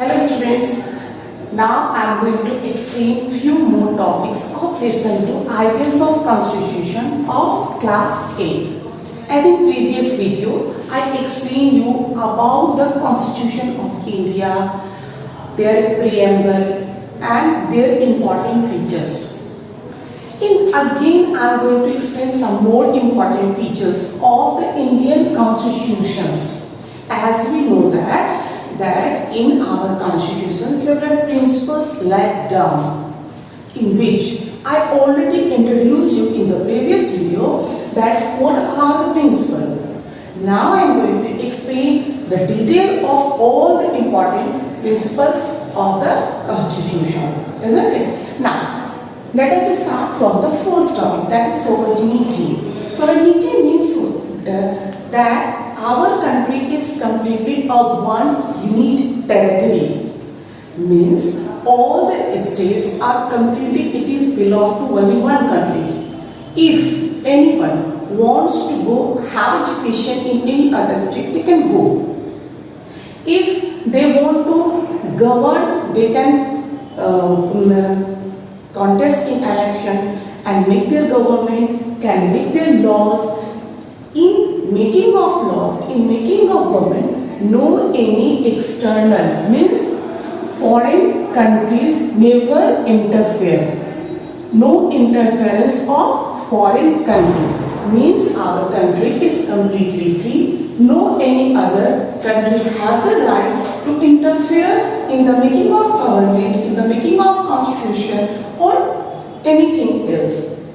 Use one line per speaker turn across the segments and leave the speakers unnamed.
Hello students, now I am going to explain few more topics of lesson 2 Ideas of Constitution of class 8. As in previous video, I explained you about the Constitution of India, their preamble and their important features. Again I am going to explain some more important features of the Indian constitutions. As we know that in our constitution several principles laid down, in which I already introduced you in the previous video that what are the principles. Now I am going to explain the detail of all the important principles of the constitution, isn't it? Now let us start from the first topic, that is sovereignty. Sovereignty means that our country is completely a one unique territory. Means all the states are completely, it is belong to only one country. If anyone wants to go have education in any other state, they can go. If they want to govern, they can contest in election and make their government, can make their laws. In making of laws, in making of government, no any external, means foreign countries never interfere. No interference of foreign country. Means our country is completely free. No any other country has the right to interfere in the making of government, in the making of constitution or anything else.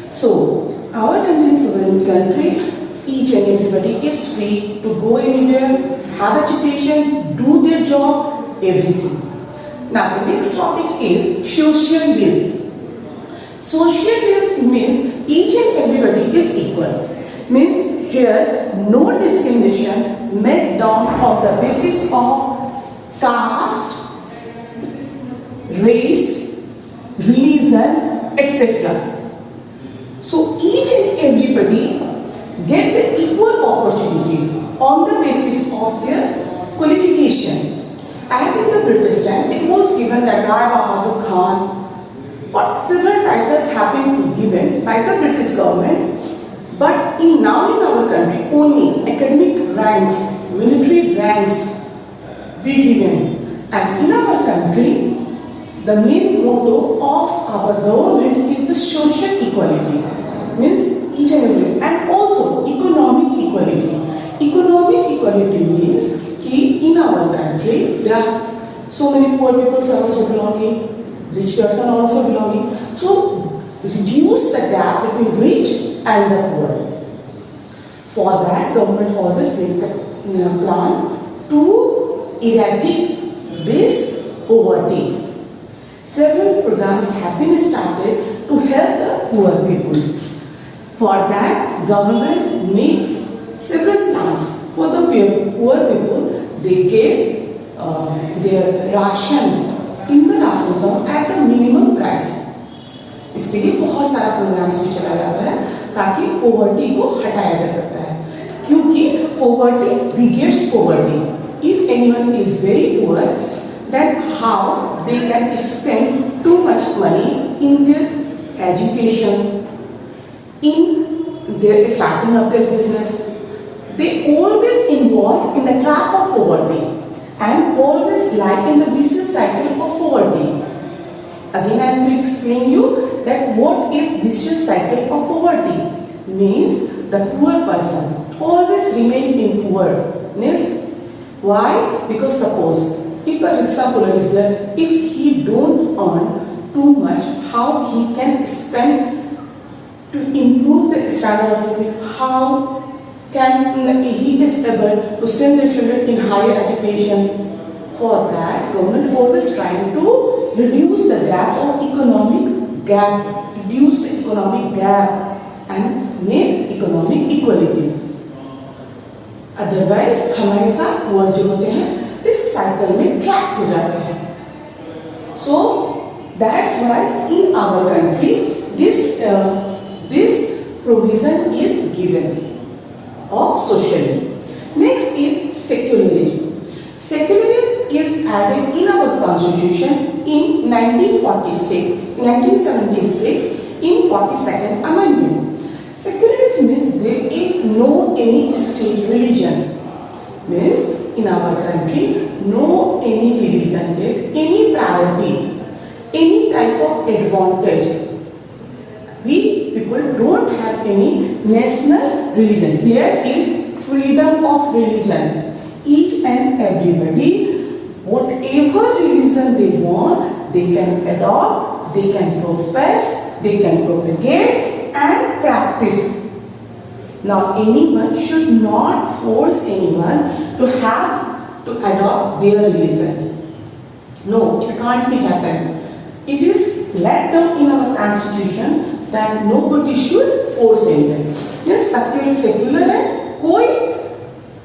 So, our country is a sovereign country. Each and everybody is free to go anywhere, have education, do their job, everything. Now the next topic is socialism. Socialism means each and everybody is equal. Means here no discrimination made down on the basis of caste, race, religion, etc. So each and everybody get the equal opportunity on the basis of their qualification. As in the British time, it was given that Rai Bahadur Khan, but several titles have been given by the British government. But now in our country, only academic ranks, military ranks be given. And in our country, the main motto of our government is the social equality. Means each and every, and also economic equality. Economic equality means कि in our country there are so many poor people are also belonging, rich person also belonging. So reduce the gap between rich and the poor. For that, government always make the plan to eradicate this poverty. Several programs have been started to help the poor people. For that, government made several plans for the poor people. They gave their ration in the ration shop at the minimum price. इसके लिए बहुत सारा programmes भी चलाया जाता है ताकि poverty को हटाया जा सकता है, क्योंकि poverty begets poverty. If anyone is very poor, then how they can spend too much money in their education, in their starting of their business. They always involve in the trap of poverty and always lie in the vicious cycle of poverty. Again I am going to explain you that what is vicious cycle of poverty. Means the poor person always remain in poorness. Why? Because suppose if a example is there, if he don't earn too much, how he can spend to improve the standard of living? How can he is able to send the children in higher education? For that, government always trying to reduce the gap of economic gap, reduce the economic gap and make economic equality. Otherwise, हमारे साथ poor जो होते हैं इस cycle में trap हो जाते हैं. So that's why in our country this provision is given of socialism. Next is secularism. Secularism is added in our constitution in 1976 in 42nd Amendment. Secularism means there is no any state religion. Means in our country, no any religion get any priority, any type of advantage. We people don't have any national religion. Here is freedom of religion. Each and everybody, whatever religion they want, they can adopt, they can profess, they can propagate and practice. Now, anyone should not force anyone to adopt their religion. No, it can't be happen. It is laid down in our constitution that nobody should force anyone. Yes, secular है, कोई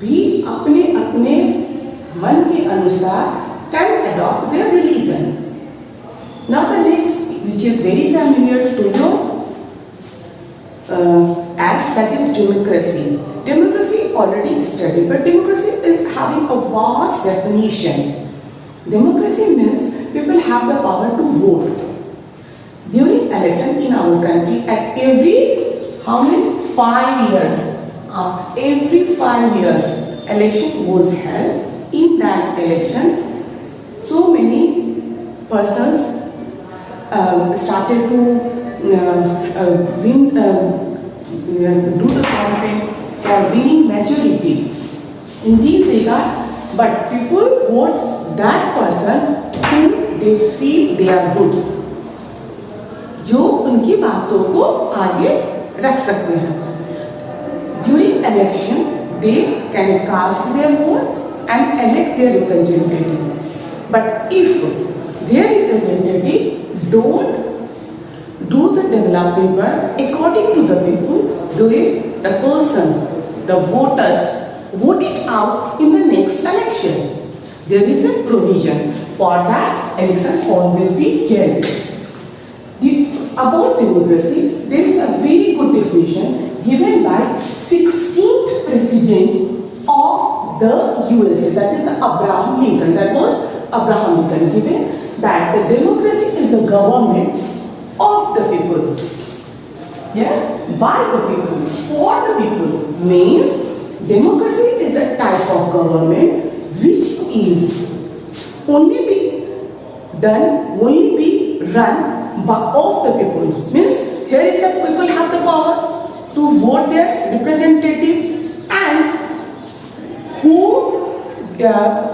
भी अपने अपने मन के अनुसार can adopt their religion. Now the next, which is very familiar to you, as that is democracy. Democracy already studied, but democracy is having a vast definition. Democracy means people have the power to vote. During election in our country, at every how many 5 years, every 5 years election was held. In that election, so many persons started to do the campaign for winning majority in this regard, but people vote that person whom they feel they are good, जो उनकी बातों को आगे रख सकते हैं. During election, they can cast their vote and elect their representative. But if their representative don't do the development work according to the people, the person, the voters vote it out in the next election. There is a provision for that election always be held. About democracy, there is a very good definition given by 16th President of the USA, that is Abraham Lincoln. That was Abraham Lincoln given that the democracy is the government of the people. Yes, by the people, for the people, means democracy is a type of government which is only be run of the people. Means here is the people have the power to vote their representative, and who can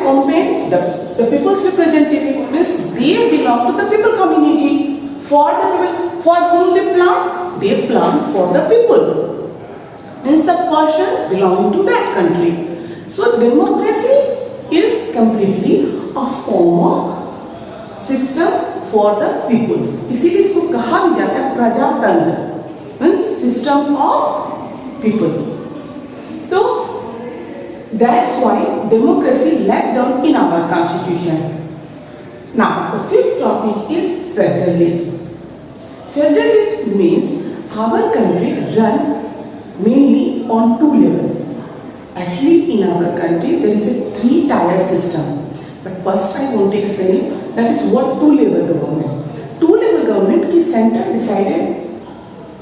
compare the people's representative. Means they belong to the people community. For the people, for whom they plant for the people. Means the person belonging to that country. So democracy is completely a form of system for the people. इसीलिए इसको कहा भी जाता है प्रजातंत्र, means system of people. So that's why democracy laid down in our constitution. Now the fifth topic is federalism. Federalism means our country run mainly on two levels. Actually, in our country there is a three-tier system. But first I want to explain that is what two-level government. Two-level government ki center decided,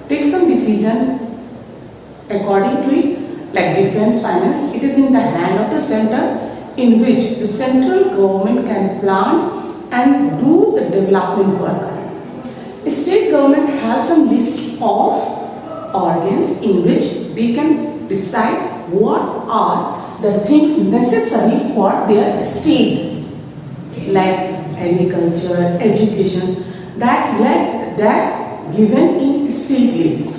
take some decision according to it, like defense, finance. It is in the hand of the center, in which the central government can plan and do the development work. State government have some list of organs in which they can decide what are the things necessary for their state, like agriculture, education, that given in state levels.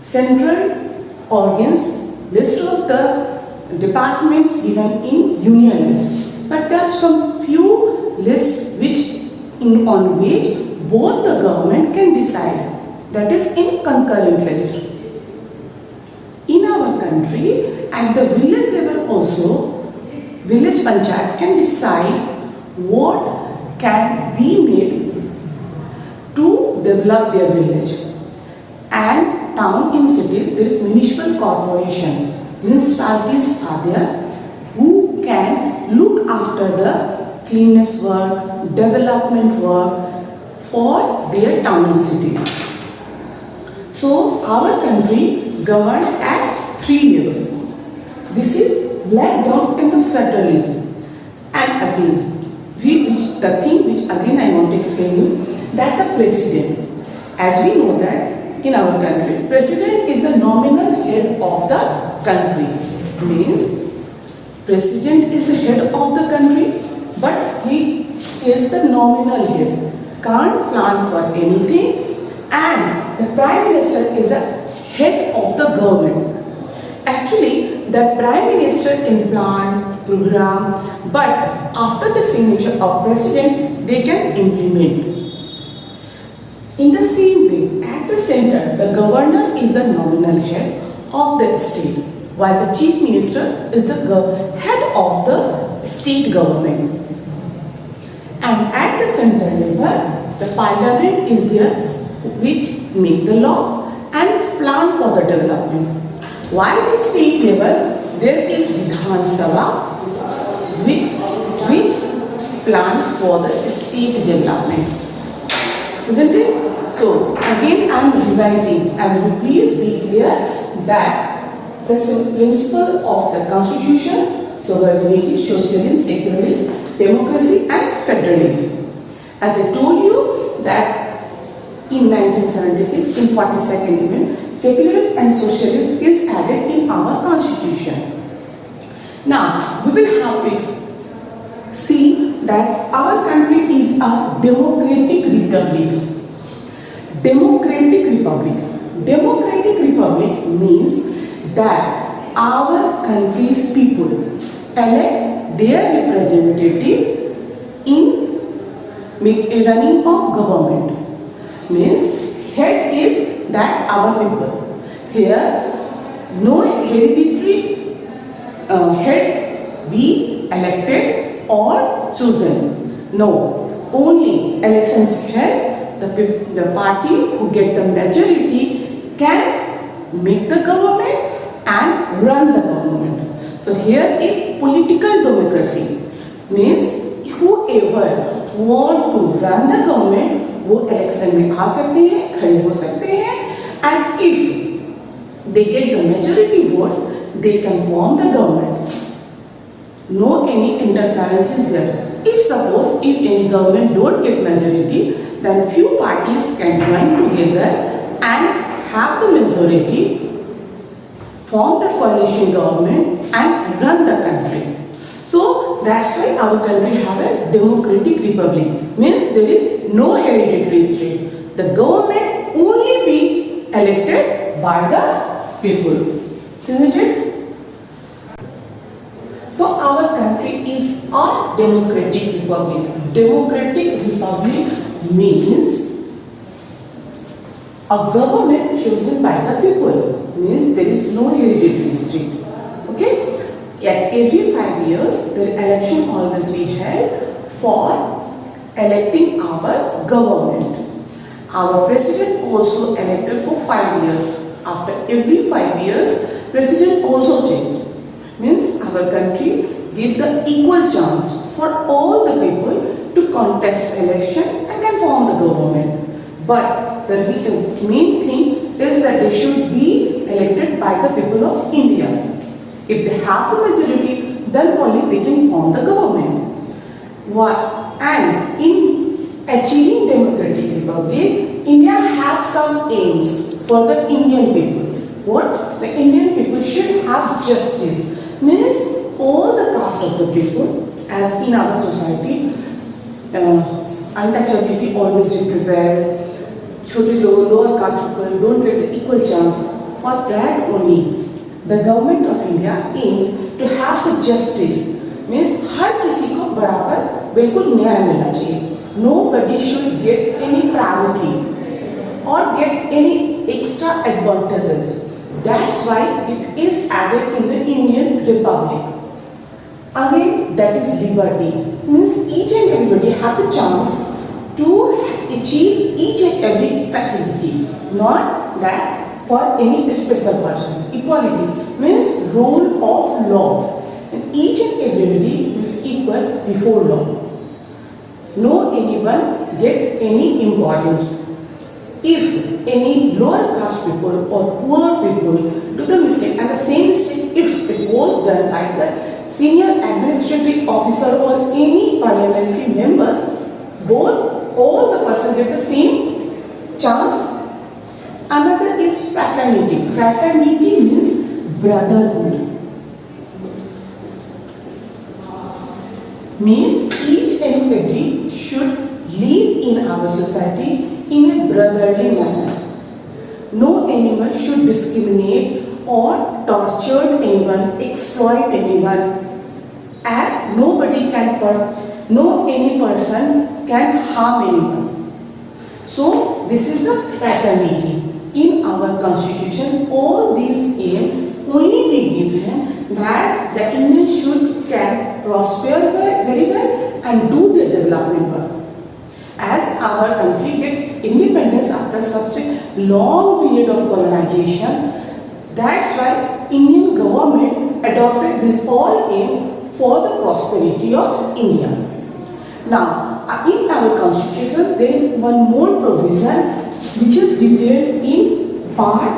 Central organs, list of the departments given in union list. But there are some few lists on which both the government can decide. That is in concurrent list. In our country, at the village level also, village panchayat can decide what can be made to develop their village. And town in cities, there is municipal corporation. Municipalities are there who can look after the cleanness work, development work for their town and city. So our country governed at 3 levels. This is laid down in the federalism. And again, the thing which again I want to explain you, that the president, as we know that in our country, president is the nominal head of the country. Means president is the head of the country, but he is the nominal head. Can't plan for anything, and the prime minister is the head of the government. Actually, the prime minister can plan, program, but after the signature of president, they can implement. In the same way, at the center, the governor is the nominal head of the state, while the chief minister is the head of the state government. And at the center level, the parliament is there which make the law and plan for the development. While at the state level, there is Vidhan Sabha which plan for the state development. Isn't it? So again I am revising, and you please be clear that the principle of the constitution, sovereignty, socialism, secularism, democracy and federalism. As I told you that in 1976, in 42nd Amendment, secularism and socialism is added in our constitution. Now we will have to see that our country is a democratic republic. Democratic republic. Democratic republic means that our country's people elect their representative in running of government. Means head is that our people. Here no hereditary head be elected or chosen. No, only elections head. The party who get the majority can make the government and run the government. So here is political democracy. Means whoever want to run the government, वो election में आ सकते हैं, खड़े हो सकते हैं, and if they get the majority votes, they can form the government. No any interference is there. If suppose if any government don't get majority, then few parties can join together and have the majority, form the coalition government and run the country. So that's why our country have a democratic republic. Means there is no hereditary state. The government only be elected by the people. Isn't it? So our country is a democratic republic. Democratic republic means a government chosen by the people. Means there is no hereditary state. Okay? At every 5 years, the election always be held for electing our government. Our president also elected for 5 years. After every 5 years, president also changed. Means our country give the equal chance for all the people to contest election and can form the government. But the main thing is that they should be elected by the people of India. If they have the majority, then only they can form the government. And in achieving democratic republic, India have some aims for the Indian people. What? The Indian people should have justice. Means all the caste of the people, as in our society, untouchability always will prevail. Lower caste people don't get the equal chance. For that only, the government of India aims to have the justice. Means हर किसी को बराबर बिल्कुल न्याय मिलना चाहिए. Nobody should get any priority or get any extra advantages. That's why it is added in the Indian Republic. Again, that is liberty. Means each and everybody have the chance to achieve each and every facility. Not that for any special person. Equality means rule of law. each and everybody is equal before law. No anyone get any importance. If any lower caste people or poor people do the mistake, and the same mistake if it was done by the senior administrative officer or any parliamentary members, all the person get the same chance. Another is fraternity. Fraternity means brotherhood. Means each and every should live in our society in a brotherly manner. No anyone should discriminate or torture anyone, exploit anyone, and nobody can no any person can harm anyone. So this is the fraternity. In our constitution, all these aim only be given that the Indian should can prosper very well and do the development work. As our country get independence after such a long period of colonization, that's why Indian government adopted this all aim for the prosperity of India. Now, in our constitution, there is one more provision which is detailed in part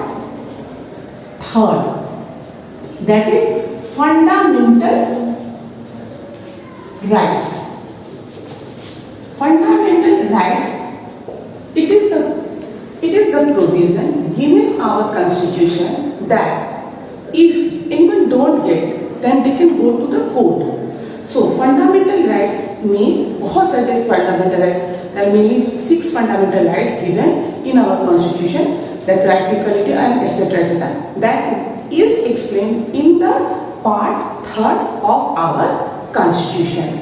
3rd, that is fundamental rights. Fundamental rights, it is a provision given our constitution that if anyone don't get, then they can go to the court. So fundamental rights mean बहुत सारे fundamental rights, there are mainly 6 fundamental rights given in our constitution, the practicality and etc. etc. That is explained in the part 3rd of our constitution.